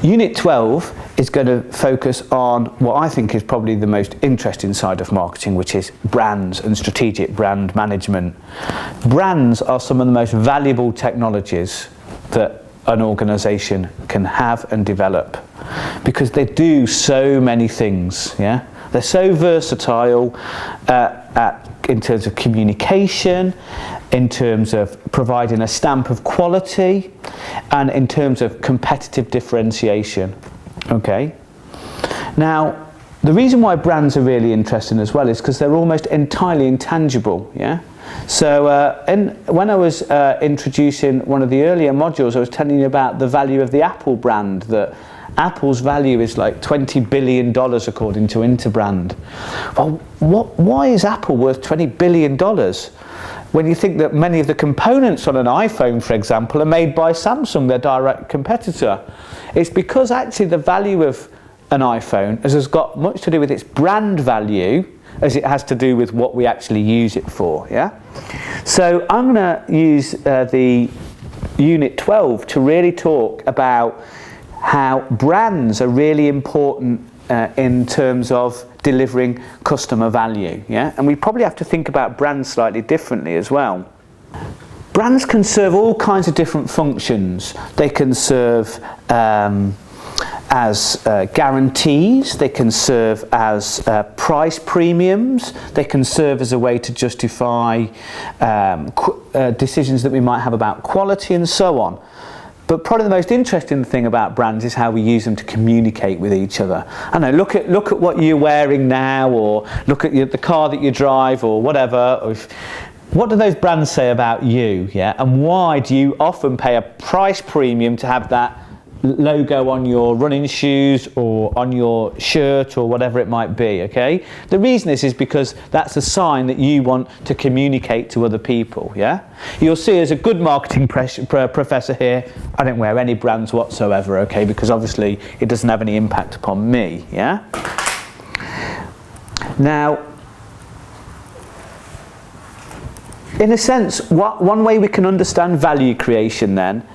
Unit 12 is going to focus on what I think is probably the most interesting side of marketing, which is brands and strategic brand management. Brands are some of the most valuable technologies that an organisation can have and develop, because they do so many things. Yeah, they're so versatile in terms of communication, in terms of providing a stamp of quality, and in terms of competitive differentiation. Okay. Now, the reason why brands are really interesting as well is because they're almost entirely intangible. Yeah. So when I was introducing one of the earlier modules, I was telling you about the value of the Apple brand, that Apple's value is like $20 billion according to Interbrand. Well, why is Apple worth $20 billion? When you think that many of the components on an iPhone, for example, are made by Samsung, their direct competitor. It's because actually the value of an iPhone has got much to do with its brand value as it has to do with what we actually use it for. Yeah. So I'm going to use the Unit 12 to really talk about how brands are really important in terms of delivering customer value. Yeah, and we probably have to think about brands slightly differently as well. Brands can serve all kinds of different functions. They can serve as guarantees, they can serve as price premiums, they can serve as a way to justify decisions that we might have about quality and so on. But probably the most interesting thing about brands is how we use them to communicate with each other. I know, look at what you're wearing now, or look at the car that you drive, or whatever. What do those brands say about you? Yeah, and why do you often pay a price premium to have that logo on your running shoes or on your shirt or whatever it might be? Okay, the reason is because that's a sign that you want to communicate to other people. Yeah, you'll see as a good marketing professor here, I don't wear any brands whatsoever. Okay, because obviously it doesn't have any impact upon me. Yeah. Now, in a sense, one way we can understand value creation then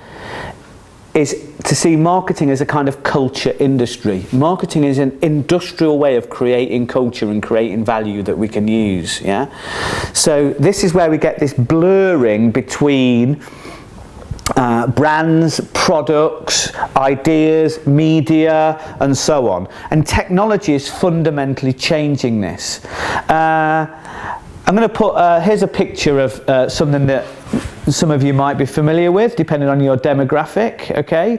is to see marketing as a kind of culture industry. Marketing is an industrial way of creating culture and creating value that we can use. Yeah. So this is where we get this blurring between brands, products, ideas, media, and so on. And technology is fundamentally changing this. I'm going to put, here's a picture of something that some of you might be familiar with, depending on your demographic. Okay,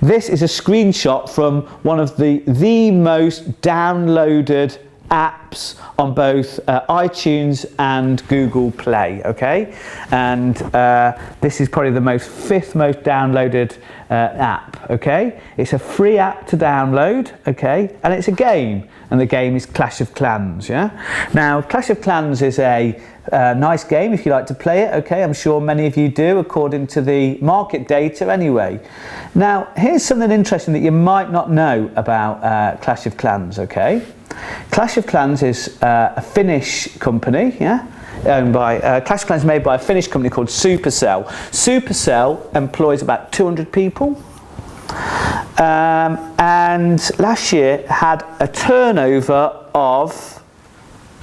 this is a screenshot from one of the most downloaded apps on both iTunes and Google Play. Okay, and this is probably the fifth most downloaded app. Okay, it's a free app to download. Okay, and it's a game, and the game is Clash of Clans. Yeah, now Clash of Clans is a nice game if you like to play it. Okay, I'm sure many of you do, according to the market data anyway. Now, here's something interesting that you might not know about Clash of Clans. Okay, Clash of Clans is a Finnish company. Yeah, owned by Clash of Clans is made by a Finnish company called Supercell. Supercell employs about 200 people. And last year had a turnover of,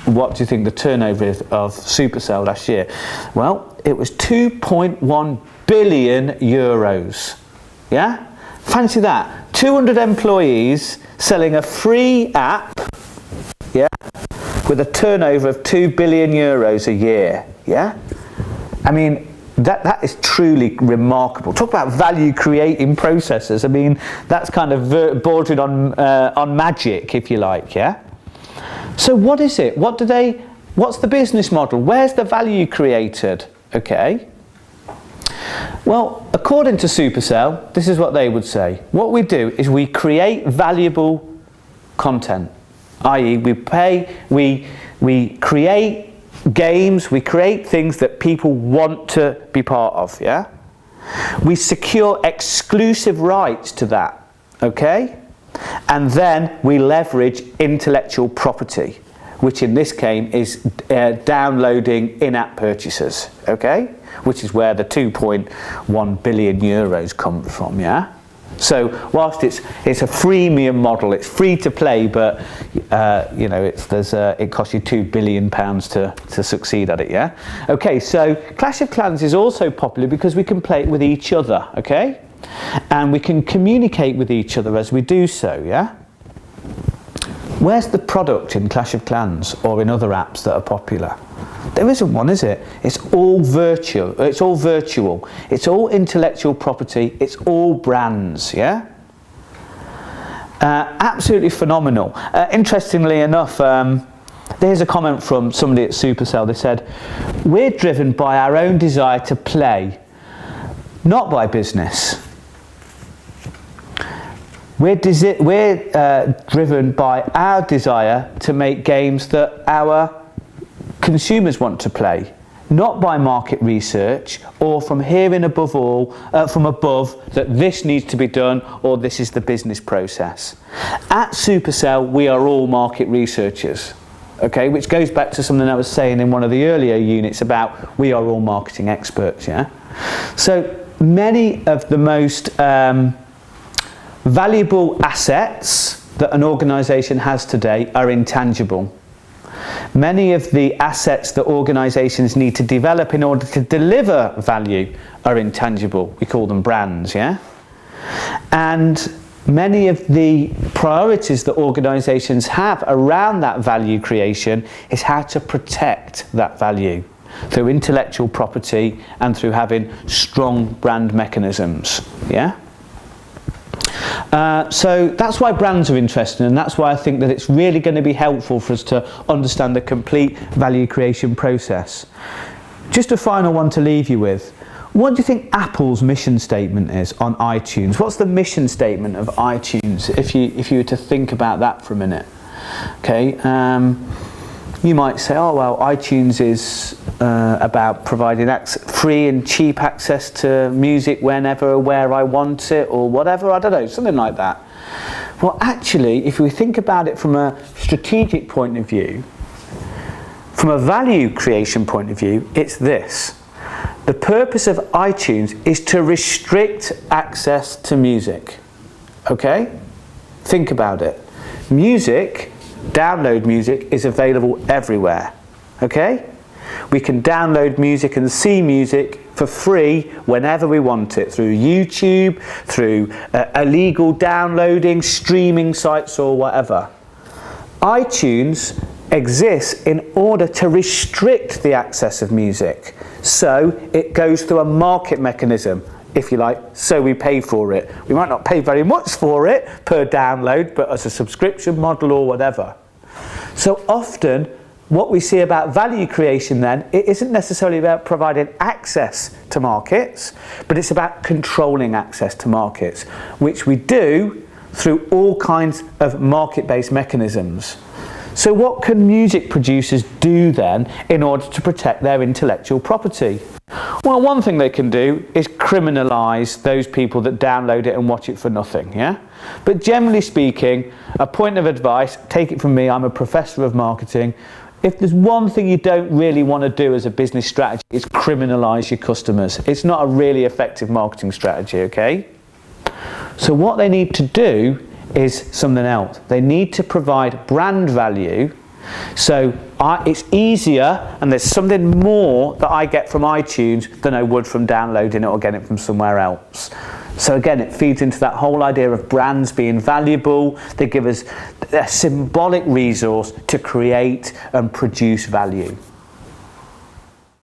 what do you think the turnover is of Supercell last year? Well, it was 2.1 billion euros. Yeah? Fancy that. 200 employees selling a free app, yeah, with a turnover of 2 billion euros a year. Yeah? I mean, that is truly remarkable. Talk about value creating processes. I mean, that's kind of bordering on magic, if you like. Yeah. So what is it? What's the business model? Where's the value created? Okay. Well, according to Supercell, this is what they would say. What we do is we create valuable content, i.e., we create games, we create things that people want to be part of. Yeah. We secure exclusive rights to that. Okay. And then we leverage intellectual property, which in this case is downloading in-app purchases, okay? Which is where the 2.1 billion euros come from, yeah? So whilst it's a freemium model, it's free to play, but you know, it costs you £2 billion to succeed at it. Yeah. Okay. So Clash of Clans is also popular because we can play it with each other. Okay, and we can communicate with each other as we do so. Yeah. Where's the product in Clash of Clans or in other apps that are popular? There isn't one, is it? It's all virtual. It's all virtual. It's all intellectual property. It's all brands. Yeah. Absolutely phenomenal. Interestingly enough, there's a comment from somebody at Supercell. They said, "We're driven by our own desire to play, not by business. We're driven by our desire to make games that our consumers want to play, not by market research or from hearing from above that this needs to be done or this is the business process." At Supercell, we are all market researchers, okay, which goes back to something I was saying in one of the earlier units about we are all marketing experts. Yeah. So many of the most valuable assets that an organisation has today are intangible. Many of the assets that organisations need to develop in order to deliver value are intangible. We call them brands, yeah? And many of the priorities that organisations have around that value creation is how to protect that value through intellectual property and through having strong brand mechanisms, yeah? So that's why brands are interesting, and that's why I think that it's really going to be helpful for us to understand the complete value creation process. Just a final one to leave you with. What do you think Apple's mission statement is on iTunes? What's the mission statement of iTunes, if you were to think about that for a minute? Okay, you might say, oh well, iTunes is about providing free and cheap access to music whenever or where I want it, or whatever, I don't know, something like that. Well, actually, if we think about it from a strategic point of view, from a value creation point of view, it's this. The purpose of iTunes is to restrict access to music. Okay? Think about it. Music, download music, is available everywhere. Okay? We can download music and see music for free whenever we want it, through YouTube, through illegal downloading, streaming sites or whatever. iTunes exists in order to restrict the access of music. So it goes through a market mechanism, if you like, so we pay for it. We might not pay very much for it per download, but as a subscription model or whatever. So often, what we see about value creation then, it isn't necessarily about providing access to markets, but it's about controlling access to markets, which we do through all kinds of market-based mechanisms. So what can music producers do then in order to protect their intellectual property? Well, one thing they can do is criminalise those people that download it and watch it for nothing, yeah? But generally speaking, a point of advice, take it from me, I'm a professor of marketing. If there's one thing you don't really want to do as a business strategy, it's criminalise your customers. It's not a really effective marketing strategy, okay? So what they need to do is something else. They need to provide brand value. So it's easier, and there's something more that I get from iTunes than I would from downloading it or getting it from somewhere else. So again, it feeds into that whole idea of brands being valuable. They give us a symbolic resource to create and produce value.